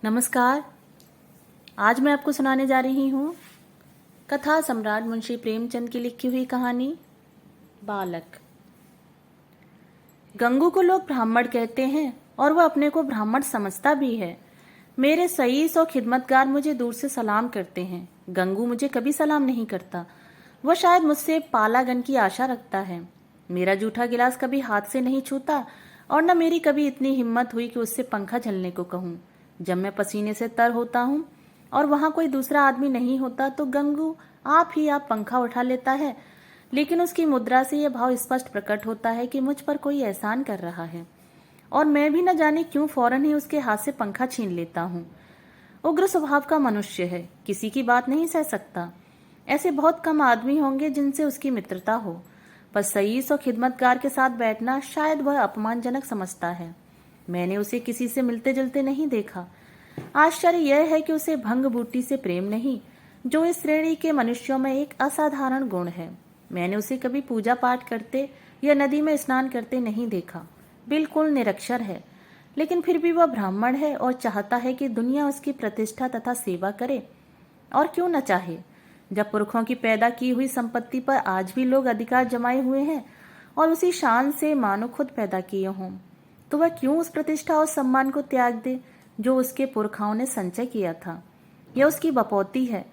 नमस्कार। आज मैं आपको सुनाने जा रही हूँ कथा सम्राट मुंशी प्रेमचंद की लिखी हुई कहानी बालक। गंगू को लोग ब्राह्मण कहते हैं और वह अपने को ब्राह्मण समझता भी है। मेरे सईस और खिदमतगार मुझे दूर से सलाम करते हैं। गंगू मुझे कभी सलाम नहीं करता। वह शायद मुझसे पालागन की आशा रखता है। मेरा जूठा गिलास कभी हाथ से नहीं छूता और न मेरी कभी इतनी हिम्मत हुई कि उससे पंखा झलने को कहूँ। जब मैं पसीने से तर होता हूँ और वहां कोई दूसरा आदमी नहीं होता तो गंगू आप पंखा उठा लेता है, लेकिन उसकी मुद्रा से यह भाव स्पष्ट प्रकट होता है कि मुझ पर कोई एहसान कर रहा है और मैं भी न जाने क्यों फौरन ही उसके हाथ से पंखा छीन लेता हूँ। उग्र स्वभाव का मनुष्य है, किसी की बात नहीं सह सकता। ऐसे बहुत कम आदमी होंगे जिनसे उसकी मित्रता हो, पर सईस और खिदमतगार के साथ बैठना शायद वह अपमानजनक समझता है। मैंने उसे किसी से मिलते जुलते नहीं देखा। आश्चर्य यह है कि उसे भंग बूटी से प्रेम नहीं, जो इस श्रेणी के मनुष्यों में एक असाधारण गुण है। मैंने उसे कभी पूजा पाठ करते या नदी में स्नान करते नहीं देखा। बिल्कुल निरक्षर है, लेकिन फिर भी वह ब्राह्मण है और चाहता है कि दुनिया उसकी प्रतिष्ठा तथा सेवा करे। और क्यों न चाहे, जब पुरखों की पैदा की हुई संपत्ति पर आज भी लोग अधिकार जमाए हुए हैं और उसी शान से मानो खुद पैदा किए हों, तो वह क्यों उस प्रतिष्ठा और सम्मान को त्याग दे जो उसके पुरखाओं ने संचय किया था। यह उसकी बपौती है।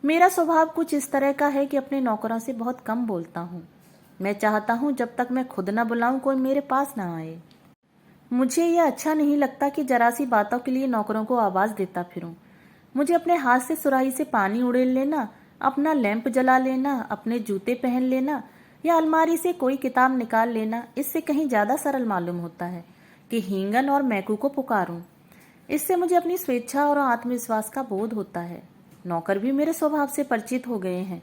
मेरा स्वभाव कुछ इस तरह का है कि अपने नौकरों से बहुत कम बोलता हूँ। मैं चाहता हूँ जब तक मैं खुद न बुलाऊं कोई मेरे पास न आए। मुझे यह अच्छा नहीं लगता कि जरा सी बातों के लिए नौकरों को आवाज देता फिरूं। मुझे अपने हाथ से सुराही से पानी उड़ेल लेना, अपना लैंप जला लेना, अपने जूते पहन लेना या अलमारी से कोई किताब निकाल लेना इससे कहीं ज्यादा सरल मालूम होता है कि हींगन और मैकू को पुकारूं। इससे मुझे अपनी स्वेच्छा और आत्मविश्वास का बोध होता है। नौकर भी मेरे स्वभाव से परिचित हो गए हैं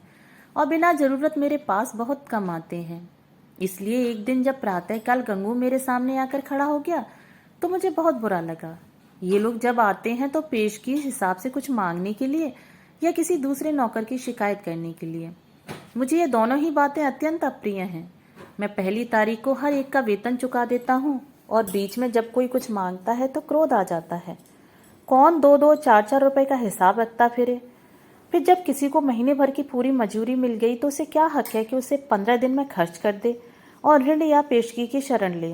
और बिना जरूरत मेरे पास बहुत कम आते हैं। इसलिए एक दिन जब प्रातःकाल गंगू मेरे सामने आकर खड़ा हो गया तो मुझे बहुत बुरा लगा। ये लोग जब आते हैं तो पेश की हिसाब से कुछ मांगने के लिए या किसी दूसरे नौकर की शिकायत करने के लिए। मुझे ये दोनों ही बातें अत्यंत अप्रिय हैं। मैं पहली तारीख को हर एक का वेतन चुका देता हूँ और बीच में जब कोई कुछ मांगता है तो क्रोध आ जाता है। कौन 2-2, 4-4 रुपए का हिसाब रखता फिरे। फिर जब किसी को महीने भर की पूरी मजूरी मिल गई तो उसे क्या हक है कि उसे 15 दिन में खर्च कर दे और ऋण या पेशगी की शरण ले।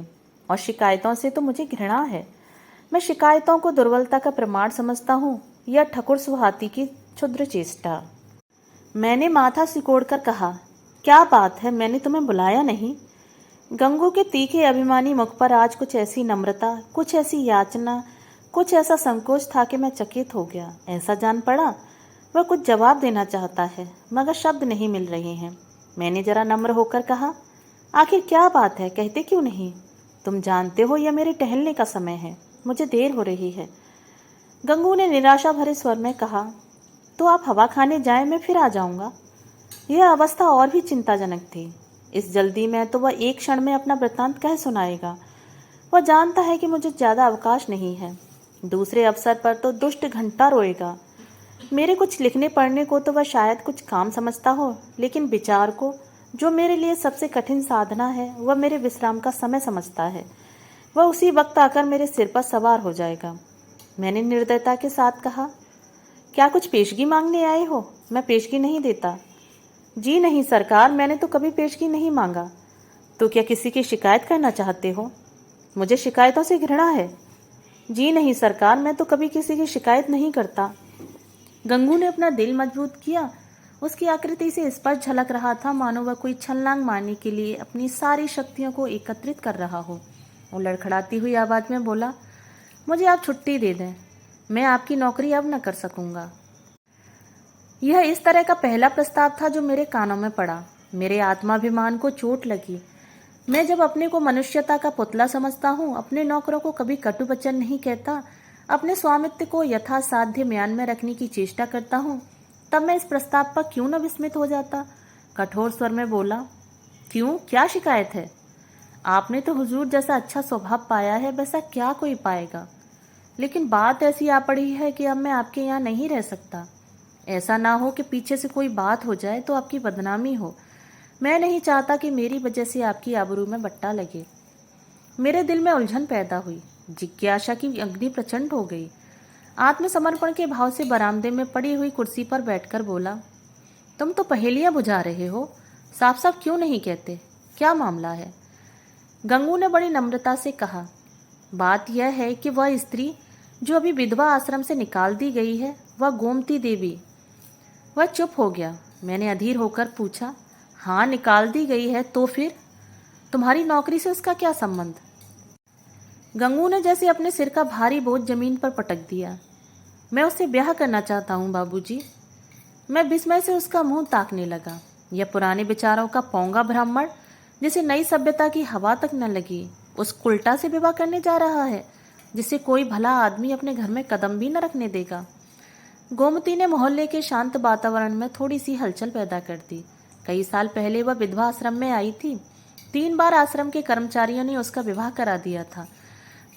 और शिकायतों से तो मुझे घृणा है। मैं शिकायतों को दुर्बलता का प्रमाण समझता हूँ या ठकुर सुहाती की क्षुद्र चेष्टा। मैंने माथा सिकोड़कर कहा, क्या बात है, मैंने तुम्हें बुलाया नहीं। गंगू के तीखे अभिमानी मुख पर आज कुछ ऐसी नम्रता, कुछ ऐसी याचना, कुछ ऐसा संकोच था कि मैं चकित हो गया। ऐसा जान पड़ा वह कुछ जवाब देना चाहता है मगर शब्द नहीं मिल रहे हैं। मैंने जरा नम्र होकर कहा, आखिर क्या बात है, कहते क्यों नहीं। तुम जानते हो यह मेरे टहलने का समय है, मुझे देर हो रही है। गंगू ने निराशा भरे स्वर में कहा, तो आप हवा खाने जाएं, मैं फिर आ जाऊंगा। यह अवस्था और भी चिंताजनक थी। इस जल्दी में तो वह एक क्षण में अपना वृत्तांत कह सुनाएगा। वह जानता है कि मुझे ज्यादा अवकाश नहीं है। दूसरे अवसर पर तो दुष्ट घंटा रोएगा। मेरे कुछ लिखने पढ़ने को तो वह शायद कुछ काम समझता हो, लेकिन विचार को, जो मेरे लिए सबसे कठिन साधना है, वह मेरे विश्राम का समय समझता है। वह उसी वक्त आकर मेरे सिर पर सवार हो जाएगा। मैंने निर्दयता के साथ कहा, क्या कुछ पेशगी मांगने आए हो। मैं पेशगी नहीं देता। जी नहीं सरकार, मैंने तो कभी पेशगी नहीं मांगा। तो क्या किसी की शिकायत करना चाहते हो। मुझे शिकायतों से घृणा है। जी नहीं सरकार, मैं तो कभी किसी की शिकायत नहीं करता। गंगू ने अपना दिल मजबूत किया। उसकी आकृति से स्पष्ट झलक रहा था मानो वह कोई छलांग मारने के लिए अपनी सारी शक्तियों को एकत्रित कर रहा हो। वो लड़खड़ाती हुई आवाज में बोला, मुझे आप छुट्टी दे दें, मैं आपकी नौकरी अब न कर सकूंगा। यह इस तरह का पहला प्रस्ताव था जो मेरे कानों में पड़ा। मेरे आत्माभिमान को चोट लगी। मैं जब अपने को मनुष्यता का पुतला समझता हूँ, अपने नौकरों को कभी कटु वचन नहीं कहता, अपने स्वामित्व को यथासाध्य म्यान में रखने की चेष्टा करता हूँ, तब मैं इस प्रस्ताव पर क्यों न विस्मित हो जाता। कठोर स्वर में बोला, क्यों, क्या शिकायत है। आपने तो हुजूर जैसा अच्छा स्वभाव पाया है, वैसा क्या कोई पाएगा। लेकिन बात ऐसी आ पड़ी है कि अब मैं आपके यहाँ नहीं रह सकता। ऐसा ना हो कि पीछे से कोई बात हो जाए तो आपकी बदनामी हो। मैं नहीं चाहता कि मेरी वजह से आपकी आबरू में बट्टा लगे। मेरे दिल में उलझन पैदा हुई। जिज्ञासा की अग्नि प्रचंड हो गई। आत्मसमर्पण के भाव से बरामदे में पड़ी हुई कुर्सी पर बैठकर बोला, तुम तो पहेलियां बुझा रहे हो, साफ साफ क्यों नहीं कहते, क्या मामला है? गंगू ने बड़ी नम्रता से कहा, बात यह है कि वह स्त्री जो अभी विधवा आश्रम से निकाल दी गई है, वह गोमती देवी। वह चुप हो गया। मैंने अधीर होकर पूछा, हाँ निकाल दी गई है तो फिर तुम्हारी नौकरी से उसका क्या संबंध? गंगू ने जैसे अपने सिर का भारी बोझ जमीन पर पटक दिया। मैं उससे ब्याह करना चाहता हूँ बाबूजी। मैं विस्मय से उसका मुंह ताकने लगा। यह पुराने विचारों का पौंगा ब्राह्मण जिसे नई सभ्यता की हवा तक न लगी, उस कुल्टा से विवाह करने जा रहा है जिसे कोई भला आदमी अपने घर में कदम भी न रखने देगा। गोमती ने मोहल्ले के शांत वातावरण में थोड़ी सी हलचल पैदा कर दी। कई साल पहले वह विधवा आश्रम में आई थी। 3 बार आश्रम के कर्मचारियों ने उसका विवाह करा दिया था,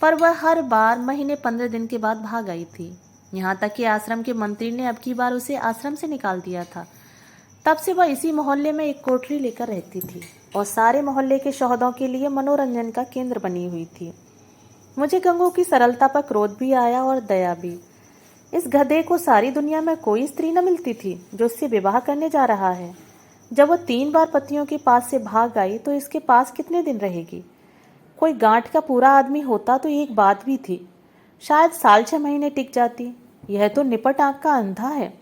पर वह हर बार महीने 15 दिन के बाद भाग आई थी। यहाँ तक कि आश्रम के मंत्री ने अब की बार उसे आश्रम से निकाल दिया था। तब से वह इसी मोहल्ले में एक कोठरी लेकर रहती थी और सारे मोहल्ले के शौहदों के लिए मनोरंजन का केंद्र बनी हुई थी। मुझे गंगू की सरलता पर क्रोध भी आया और दया भी। इस गधे को सारी दुनिया में कोई स्त्री न मिलती थी जो इससे विवाह करने जा रहा है। जब वह 3 बार पतियों के पास से भाग आई तो इसके पास कितने दिन रहेगी? कोई गांठ का पूरा आदमी होता तो एक बात भी थी, शायद साल 6 महीने टिक जाती। यह तो निपट आंख का अंधा है,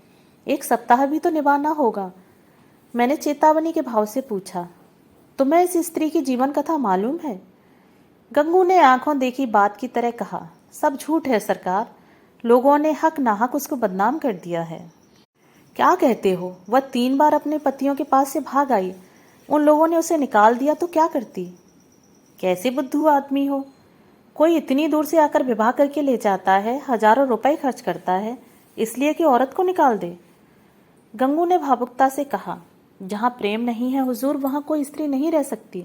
1 सप्ताह भी तो निभाना होगा। मैंने चेतावनी के भाव से पूछा, तुम्हें इस स्त्री की जीवन कथा मालूम है? गंगू ने आंखों देखी बात की तरह कहा, सब झूठ है सरकार। लोगों ने हक नाहक उसको बदनाम कर दिया है। क्या कहते हो? वह 3 बार अपने पतियों के पास से भाग आई, उन लोगों ने उसे निकाल दिया तो क्या करती? कैसे बुद्धू आदमी हो? कोई इतनी दूर से आकर विवाह करके ले जाता है, हजारों रुपए खर्च करता है, इसलिए कि औरत को निकाल दे। गंगू ने भावुकता से कहा, जहाँ प्रेम नहीं है हुजूर, वहाँ कोई स्त्री नहीं रह सकती।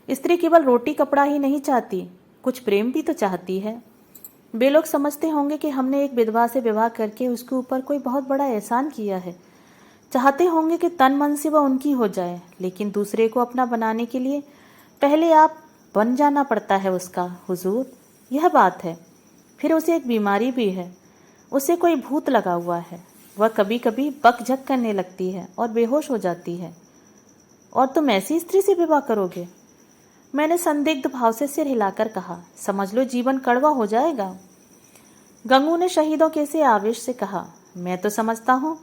स्त्री केवल रोटी कपड़ा ही नहीं चाहती, कुछ प्रेम भी तो चाहती है। वे लोग समझते होंगे कि हमने एक विधवा से विवाह करके उसके ऊपर कोई बहुत बड़ा एहसान किया है। चाहते होंगे कि तन मन से वह उनकी हो जाए, लेकिन दूसरे को अपना बनाने के लिए पहले आप बन जाना पड़ता है उसका हुजूर, यह बात है। फिर उसे एक बीमारी भी है, उसे कोई भूत लगा हुआ है। वह कभी कभी बकझक करने लगती है और बेहोश हो जाती है। और तुम ऐसी स्त्री से विवाह करोगे? मैंने संदिग्ध भाव से सिर हिलाकर कहा, समझ लो जीवन कड़वा हो जाएगा। गंगू ने शहीदों के से आवेश से कहा, मैं तो समझता हूँ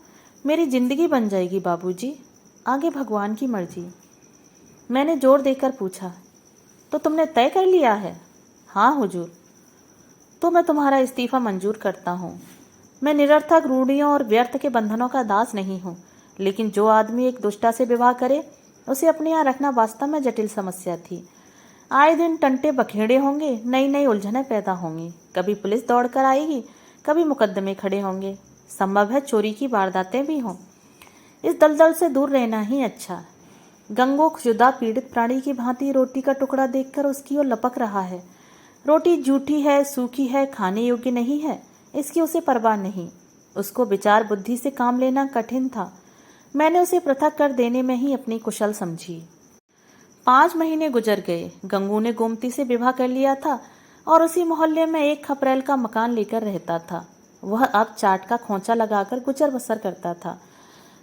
मेरी जिंदगी बन जाएगी बाबूजी, आगे भगवान की मर्जी। मैंने जोर देकर पूछा, तो तुमने तय कर लिया है? हाँ हुजूर। तो मैं तुम्हारा इस्तीफा मंजूर करता हूँ। मैं निरर्थक रूढ़ियों और व्यर्थ के बंधनों का दास नहीं हूँ, लेकिन जो आदमी एक दुष्टा से विवाह करे उसे अपने यहाँ रखना वास्तव में जटिल समस्या थी। आए दिन टंटे बखेड़े होंगे, नई नई उलझनें पैदा होंगी। कभी पुलिस दौड़कर आएगी, कभी मुकदमे खड़े होंगे, संभव है चोरी की वारदातें भी हों। इस दलदल से दूर रहना ही अच्छा। गंगू क्षुधा पीड़ित प्राणी की भांति रोटी का टुकड़ा देखकर उसकी ओर लपक रहा है। रोटी जूठी है, सूखी है, खाने योग्य नहीं है, इसकी उसे परवाह नहीं। उसको विचार बुद्धि से काम लेना कठिन था। मैंने उसे पृथक कर देने में ही अपनी कुशल समझी। 5 महीने गुजर गए। गंगू ने गोमती से विवाह कर लिया था और उसी मोहल्ले में एक खपरेल का मकान लेकर रहता था। वह अब चाट का खोंचा लगाकर गुजर बसर करता था।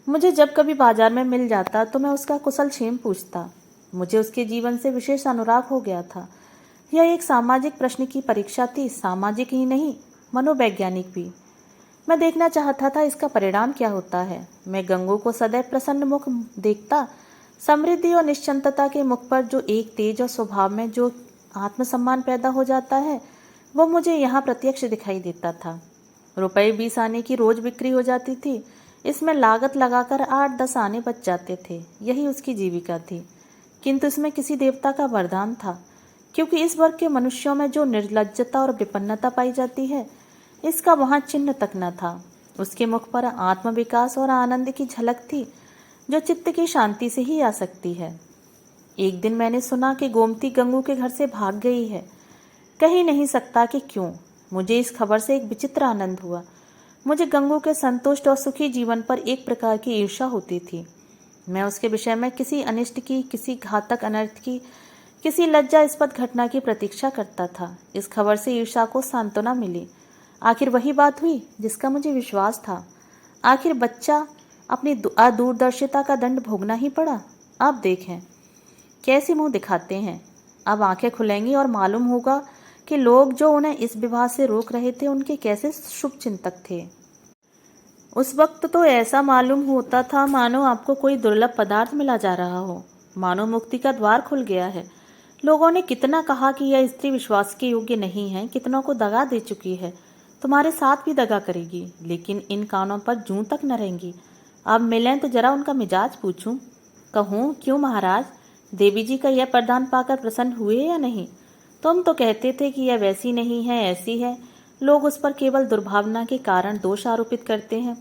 मुझे जब कभी बाजार में मिल जाता तो मैं उसका कुशल क्षेम पूछता। मुझे उसके जीवन से विशेष अनुराग हो गया था। यह एक सामाजिक प्रश्न की परीक्षा थी, सामाजिक ही नहीं मनोवैज्ञानिक भी। मैं देखना चाहता था इसका परिणाम क्या होता है। मैं गंगू को सदैव प्रसन्न मुख देखता। समृद्धि और निश्चिंतता के मुख पर जो एक तेज और स्वभाव में जो आत्मसम्मान पैदा हो जाता है, वो मुझे यहाँ प्रत्यक्ष दिखाई देता था। रुपए 20 आने की रोज बिक्री हो जाती थी। इसमें लागत लगाकर 8-10 आने बच जाते थे। यही उसकी जीविका थी। किंतु इसमें किसी देवता का वरदान था, क्योंकि इस वर्ग के मनुष्यों में जो निर्लज्जता और विपन्नता पाई जाती है, इसका वहाँ चिन्ह तक न था। उसके मुख पर आत्मविकास और आनंद की झलक थी, जो चित्त की शांति से ही आ सकती है। एक दिन मैंने सुना कि गोमती गंगू के घर से भाग गई है। कह नहीं सकता कि क्यों। मुझे इस खबर से एक विचित्र आनंद हुआ। मुझे गंगू के संतुष्ट और सुखी जीवन पर एक प्रकार की ईर्ष्या होती थी। मैं उसके विषय में किसी अनिष्ट की, किसी घातक अनर्थ की, किसी लज्जास्पद घटना की प्रतीक्षा करता था। इस खबर से ईर्ष्या को सांत्वना मिली। आखिर वही बात हुई जिसका मुझे विश्वास था। आखिर बच्चा अपनी दूरदर्शिता का दंड भोगना ही पड़ा। अब देखें कैसे मुंह दिखाते हैं। अब आंखें खुलेंगी और मालूम होगा कि लोग जो उन्हें इस विवाह से रोक रहे थे उनके कैसे शुभ चिंतक थे। उस वक्त तो ऐसा मालूम होता था मानो आपको कोई दुर्लभ पदार्थ मिला जा रहा हो, मानो मुक्ति का द्वार खुल गया है। लोगों ने कितना कहा कि यह स्त्री विश्वास के योग्य नहीं है, कितनों को दगा दे चुकी है, तुम्हारे साथ भी दगा करेगी, लेकिन इन कानों पर जूं तक न रहेंगी। अब मिलें तो जरा उनका मिजाज पूछूं। कहूँ क्यों महाराज, देवी जी का यह वरदान पाकर प्रसन्न हुए या नहीं? तुम तो कहते थे कि यह वैसी नहीं है, ऐसी है। लोग उस पर केवल दुर्भावना के कारण दोष आरोपित करते हैं।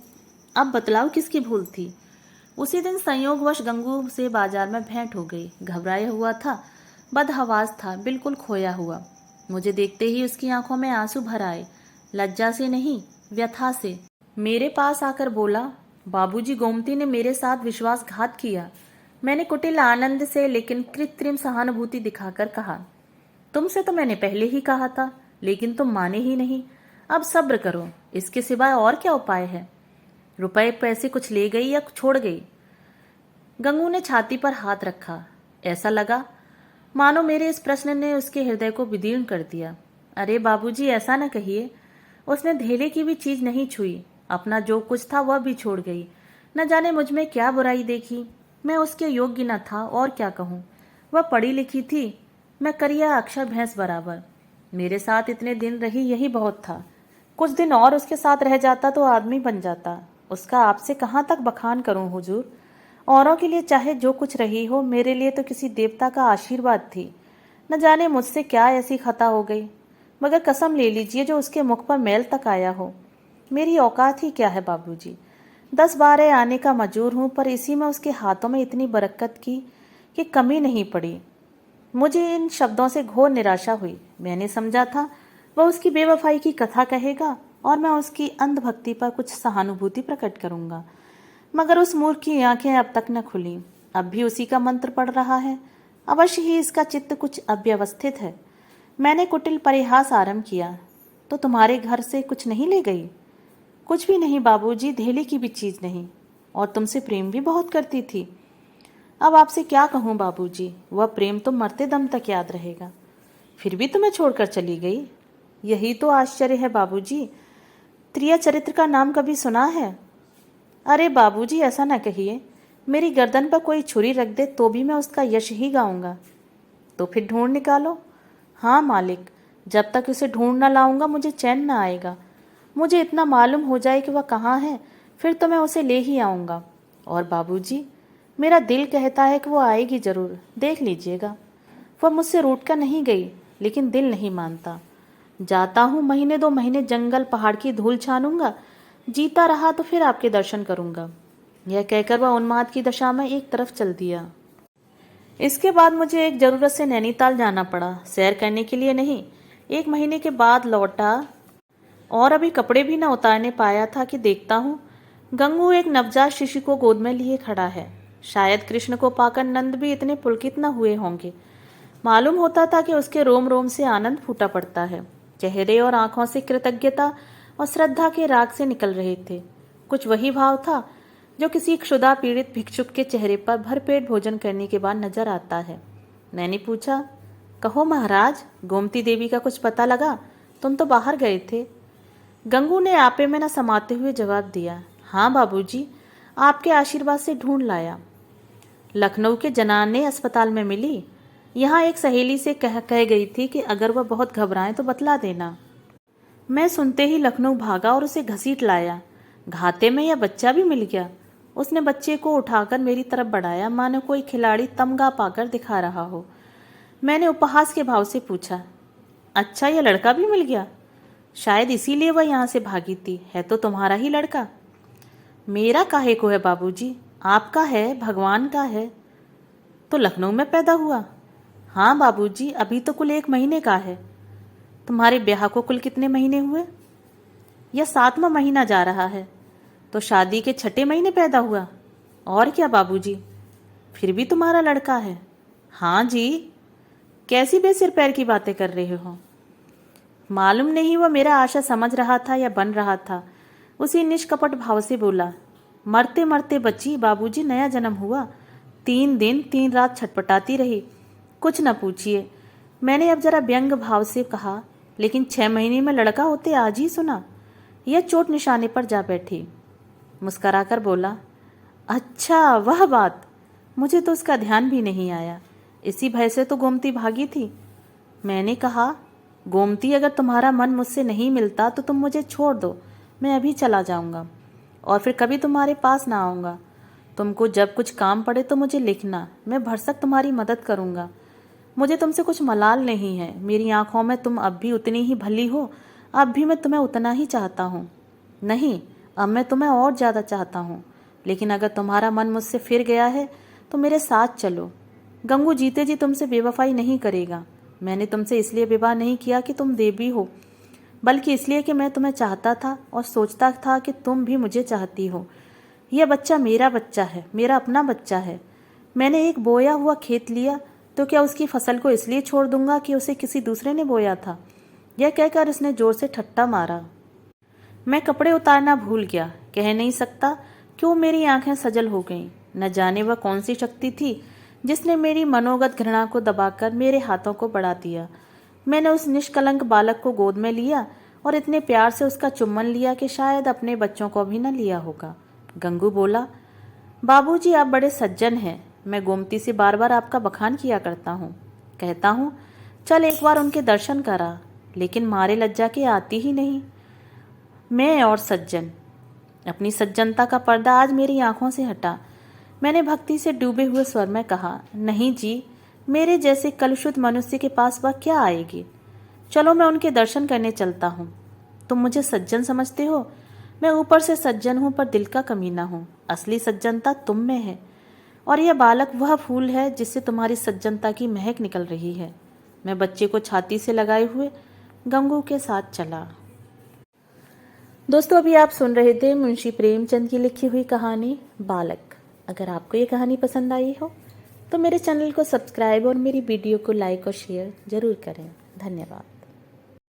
अब बतलाओ किसकी भूल थी? उसी दिन संयोगवश गंगू से बाजार में भेंट हो गई। घबराया हुआ था, बदहवास था, बिल्कुल खोया हुआ। मुझे देखते ही उसकी आंखों में आंसू भर आए, लज्जा से नहीं, व्यथा से। मेरे पास आकर बोला, बाबूजी, गोमती ने मेरे साथ विश्वासघात किया। मैंने कुटिल आनंद से लेकिन कृत्रिम सहानुभूति दिखाकर कहा, तुमसे तो मैंने पहले ही कहा था, लेकिन तुम माने ही नहीं। अब सब्र करो, इसके सिवाय और क्या उपाय है? रुपए पैसे कुछ ले गई या छोड़ गई? गंगू ने छाती पर हाथ रखा। ऐसा लगा मानो मेरे इस प्रश्न ने उसके हृदय को विदीर्ण कर दिया। अरे बाबूजी, ऐसा न कहिए। उसने धेले की भी चीज नहीं छुई, अपना जो कुछ था वह भी छोड़ गई। न जाने मुझ में क्या बुराई देखी। मैं उसके योग्य न था, और क्या कहूँ। वह पढ़ी लिखी थी, मैं करिया अक्षर भैंस बराबर। मेरे साथ इतने दिन रही, यही बहुत था। कुछ दिन और उसके साथ रह जाता तो आदमी बन जाता। उसका आपसे कहाँ तक बखान करूं हुजूर। औरों के लिए चाहे जो कुछ रही हो, मेरे लिए तो किसी देवता का आशीर्वाद थी। न जाने मुझसे क्या ऐसी खता हो गई, मगर कसम ले लीजिए जो उसके मुख पर मैल तक आया हो। मेरी औकात ही क्या है बाबूजी। 10-12 आने का मजूर हूं, पर इसी में उसके हाथों में इतनी बरकत की कि कमी नहीं पड़ी। मुझे इन शब्दों से घोर निराशा हुई। मैंने समझा था वह उसकी बेवफाई की कथा कहेगा और मैं उसकी अंधभक्ति पर कुछ सहानुभूति प्रकट करूंगा, मगर उस मूर्ख की आंखें अब तक न खुली। अब भी उसी का मंत्र पड़ रहा है। अवश्य ही इसका चित्त कुछ अव्यवस्थित है। मैंने कुटिल परिहास आरंभ किया, तो तुम्हारे घर से कुछ नहीं ले गई? कुछ भी नहीं बाबूजी, धेले की भी चीज नहीं। और तुमसे प्रेम भी बहुत करती थी। अब आपसे क्या कहूँ बाबूजी, वह प्रेम तो मरते दम तक याद रहेगा। फिर भी तुम्हें छोड़कर चली गई, यही तो आश्चर्य है बाबूजी। त्रिया चरित्र का नाम कभी सुना है? अरे बाबूजी, ऐसा ना कहिए। मेरी गर्दन पर कोई छुरी रख दे तो भी मैं उसका यश ही गाऊंगा। तो फिर ढूंढ निकालो। हाँ मालिक, जब तक उसे ढूंढ ना लाऊंगा मुझे चैन ना आएगा। मुझे इतना मालूम हो जाए कि वह कहाँ है, फिर तो मैं उसे ले ही आऊंगा। और बाबूजी, मेरा दिल कहता है कि वो आएगी जरूर, देख लीजिएगा। वह मुझसे रूठ कर नहीं गई, लेकिन दिल नहीं मानता। जाता हूँ, महीने 2 महीने जंगल पहाड़ की धूल छानूंगा, जीता रहा तो फिर आपके दर्शन करूंगा। यह कहकर वह उन्माद की दशा में एक तरफ चल दिया। इसके बाद मुझे एक जरूरत से नैनीताल जाना पड़ा, सैर करने के लिए नहीं। 1 महीने के बाद लौटा और अभी कपड़े भी न उतारने पाया था कि देखता हूँ गंगू एक नवजात शिशु को गोद में लिए खड़ा है। शायद कृष्ण को पाकर नंद भी इतने पुलकित न हुए होंगे। मालूम होता था कि उसके रोम रोम से आनंद फूटा पड़ता है। चेहरे और आंखों से कृतज्ञता और श्रद्धा के राग से निकल रहे थे। कुछ वही भाव था जो किसी क्षुधा पीड़ित भिक्षुक के चेहरे पर भरपेट भोजन करने के बाद नजर आता है। मैंने पूछा, कहो महाराज, गोमती देवी का कुछ पता लगा? तुम तो बाहर गए थे। गंगू ने आपे में न समाते हुए जवाब दिया, हाँ बाबूजी, आपके आशीर्वाद से ढूंढ लाया। लखनऊ के जनाने अस्पताल में मिली। यहाँ एक सहेली से कह गई थी कि अगर वह बहुत घबराएं तो बतला देना। मैं सुनते ही लखनऊ भागा और उसे घसीट लाया। घाते में यह बच्चा भी मिल गया। उसने बच्चे को उठाकर मेरी तरफ बढ़ाया, मानो कोई खिलाड़ी तमगा पाकर दिखा रहा हो। मैंने उपहास के भाव से पूछा, अच्छा, यह लड़का भी मिल गया? शायद इसीलिए वह यहाँ से भागी थी। है तो तुम्हारा ही लड़का। मेरा काहे को है बाबूजी, आपका है, भगवान का है। तो लखनऊ में पैदा हुआ? हाँ बाबूजी, अभी तो कुल 1 महीने का है। तुम्हारे ब्याह को कुल कितने महीने हुए? यह 7वां महीना जा रहा है। तो शादी के 6ठे महीने पैदा हुआ। और क्या बाबूजी, फिर भी तुम्हारा लड़का है? हाँ जी। कैसी बेसिर पैर की बातें कर रहे हो? मालूम नहीं वह मेरा आशा समझ रहा था या बन रहा था। उसी निष्कपट भाव से बोला, मरते मरते बच्ची, बाबूजी नया जन्म हुआ। 3 दिन 3 रात छटपटाती रही। कुछ न पूछिए। मैंने अब जरा व्यंग भाव से कहा, लेकिन 6 महीने में लड़का होते आज ही सुना। यह चोट निशाने पर जा बैठी। मुस्कराकर बोला, अच्छा वह बात, मुझे तो उसका ध्यान भी नहीं आया। इसी भय से तो गोमती भागी थी। मैंने कहा, गोमती अगर तुम्हारा मन मुझसे नहीं मिलता तो तुम मुझे छोड़ दो, मैं अभी चला जाऊंगा और फिर कभी तुम्हारे पास ना आऊँगा। तुमको जब कुछ काम पड़े तो मुझे लिखना, मैं भरसक तुम्हारी मदद करूँगा। मुझे तुमसे कुछ मलाल नहीं है। मेरी आंखों में तुम अब भी उतनी ही भली हो। अब भी मैं तुम्हें उतना ही चाहता हूँ। नहीं, अब मैं तुम्हें और ज़्यादा चाहता हूँ। लेकिन अगर तुम्हारा मन मुझसे फिर गया है तो मेरे साथ चलो। गंगू जीते जी तुमसे बेवफाई नहीं करेगा। मैंने तुमसे इसलिए विवाह नहीं किया कि तुम देवी हो, बल्कि इसलिए कि मैं तुम्हें चाहता था और सोचता था कि तुम भी मुझे चाहती हो। यह बच्चा मेरा बच्चा है, मेरा अपना बच्चा है। मैंने एक बोया हुआ खेत लिया तो क्या उसकी फसल को इसलिए छोड़ दूंगा कि उसे किसी दूसरे ने बोया था? यह कहकर उसने जोर से ठट्टा मारा। मैं कपड़े उतारना भूल गया। कह नहीं सकता क्यों मेरी आंखें सजल हो गईं। न जाने वह कौन सी शक्ति थी जिसने मेरी मनोगत घृणा को दबाकर मेरे हाथों को बढ़ा दिया। मैंने उस निष्कलंक बालक को गोद में लिया और इतने प्यार से उसका चुम्बन लिया कि शायद अपने बच्चों को भी न लिया होगा। गंगू बोला, बाबूजी आप बड़े सज्जन हैं। मैं गोमती से बार बार आपका बखान किया करता हूँ। कहता हूँ चल एक बार उनके दर्शन करा, लेकिन मारे लज्जा के आती ही नहीं। मैं और सज्जन। अपनी सज्जनता का पर्दा आज मेरी आंखों से हटा। मैंने भक्ति से डूबे हुए स्वर में कहा, नहीं जी, मेरे जैसे कलुषित मनुष्य के पास वह क्या आएगी। चलो मैं उनके दर्शन करने चलता हूँ। तुम मुझे सज्जन समझते हो। मैं ऊपर से सज्जन हूँ पर दिल का कमीना हूँ। असली सज्जनता तुम में है और यह बालक वह फूल है जिससे तुम्हारी सज्जनता की महक निकल रही है। मैं बच्चे को छाती से लगाए हुए गंगू के साथ चला। दोस्तों, अभी आप सुन रहे थे मुंशी प्रेमचंद की लिखी हुई कहानी बालक। अगर आपको ये कहानी पसंद आई हो तो मेरे चैनल को सब्सक्राइब और मेरी वीडियो को लाइक और शेयर जरूर करें। धन्यवाद।